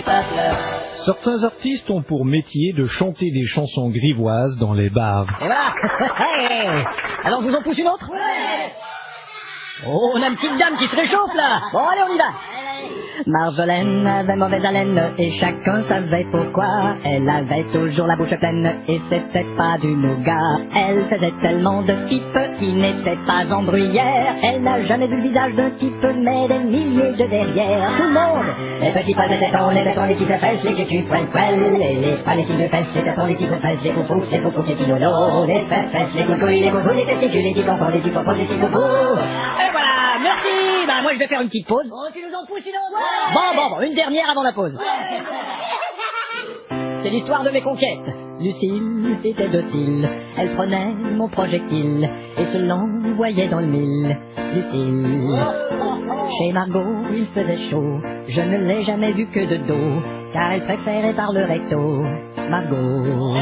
peuple. Certains artistes ont pour métier de chanter des chansons grivoises dans les bars. Et voilà. Alors je vous en pousse une autre? Oh, on a une petite dame qui se réchauffe là. Bon, allez, on y va. Marjolaine avait mauvaise haleine et chacun savait pourquoi. Elle avait toujours la bouche pleine et c'était pas du nougat. Elle faisait tellement de types qui n'étaient pas en bruyère. Elle n'a jamais vu le visage d'un type mais des milliers de derrière. Tout le monde, les petits pas de tétons, les tétons, les petites fesses, les cucus, poil, les pas les petites de fesses, les tétons, les petits fesses, les foufous, les petits dodos, les fesses, les coucouilles, les coupous, les testicules, les petits pompons, les petits popos, les petits coupous. Et voilà, merci. Bah moi je vais faire une petite pause. Oh, tu nous en pousses une autre? Bon, une dernière avant la pause. C'est l'histoire de mes conquêtes. Lucille était docile, elle prenait mon projectile et se l'envoyait dans le mille. Lucille, chez Margot il faisait chaud, je ne l'ai jamais vue que de dos, car elle préférait par le recto. Margot,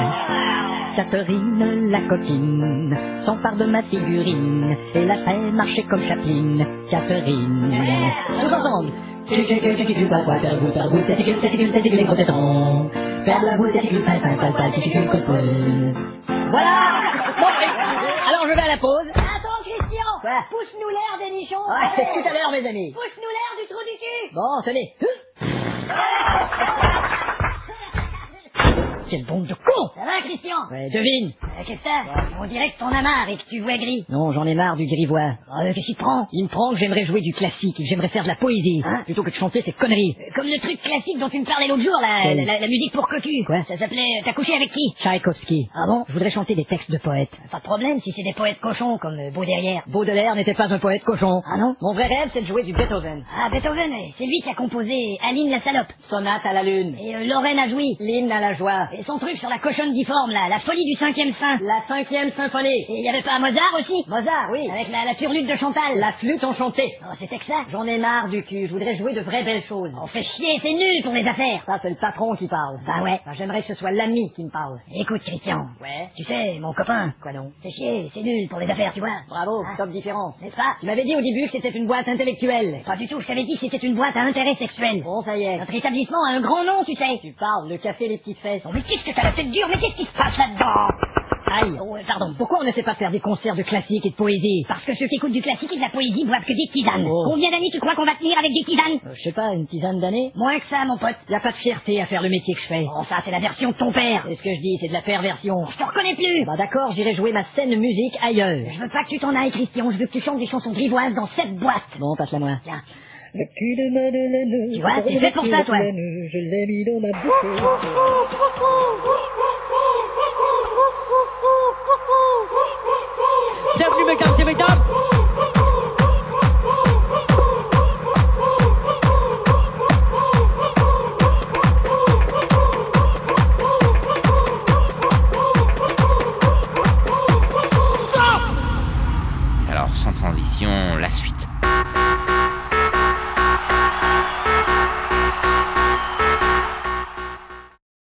Catherine la coquine s'empare de ma figurine et la fait marcher comme Chaplin. Catherine, tous ensemble. Faire la boule, voilà. Bon, alors je vais à la pause. Attends, Christian. Quoi? Pousse-nous l'air des nichons. Ouais, tout à l'heure, mes amis. Pousse-nous l'air du trou du cul. Bon, tenez. Quelle bande de con! Ça va, Christian? Ouais, devine. Qu'est-ce que t'as? On dirait que t'en as marre et que tu vois gris. Non, j'en ai marre du grivois. Qu'est-ce qui te prend? Il me prend que j'aimerais jouer du classique, que j'aimerais faire de la poésie, hein? Plutôt que de chanter ces conneries. Comme le truc classique dont tu me parlais l'autre jour, la musique pour cocu. Quoi? Ça s'appelait T'as couché avec qui? Tchaïkovski. Ah bon? Je voudrais chanter des textes de poètes. Pas de problème si c'est des poètes cochons comme Baudelaire. Baudelaire n'était pas un poète cochon. Ah non? Mon vrai rêve, c'est de jouer du Beethoven. Ah, Beethoven, c'est lui qui a composé Aline la salope. Sonate à la lune. Et Lorraine a joui. L'hymne à la joie. Et son truc sur la cochonne difforme, là, la folie du 5e saint. La 5e symphonie. Et il y avait pas Mozart aussi? Mozart, oui. Avec la turlute de Chantal. La flûte enchantée. Oh, c'était que ça. J'en ai marre du cul, je voudrais jouer de vraies belles choses. On fait chier, c'est nul pour les affaires. Ça, c'est le patron qui parle. Bah ouais. J'aimerais que ce soit l'ami qui me parle. Écoute, Christian. Ouais. Tu sais, mon copain. Quoi non? C'est chier, c'est nul pour les affaires, tu vois. Bravo, Hein? top différence. N'est-ce pas? Tu m'avais dit au début que c'était une boîte intellectuelle. Pas du tout, je t'avais dit que c'était une boîte à intérêt sexuel. Bon, ça y est. Notre établissement a un grand nom, tu sais. Tu parles, le café les petites fesses. Oh, mais qu'est-ce que t'as la tête dure? Mais qu'est-ce qui se passe là-dedans? Aïe. Oh, pardon. Pourquoi on n'essaie pas de faire des concerts de classique et de poésie? Parce que ceux qui écoutent du classique et de la poésie boivent que des tisanes. Oh. Combien d'années tu crois qu'on va tenir avec des tisanes? Je sais pas, une tisane d'années? Moins que ça, mon pote. Y a pas de fierté à faire le métier que je fais. Oh, ça, c'est la version de ton père. C'est ce que je dis, c'est de la perversion. Je te reconnais plus. Bah d'accord, j'irai jouer ma scène musique ailleurs. Je veux pas que tu t'en ailles, Christian. Je veux que tu chantes des chansons grivoises dans cette boîte. Bon, passe-la moi. Tiens. Le cul de Madeleine. Tu vois, c'est fait pour ça, toi. Je l'ai mis dans ma bouche. Bienvenue mesdames et mesdames. Alors sans transition, la suite.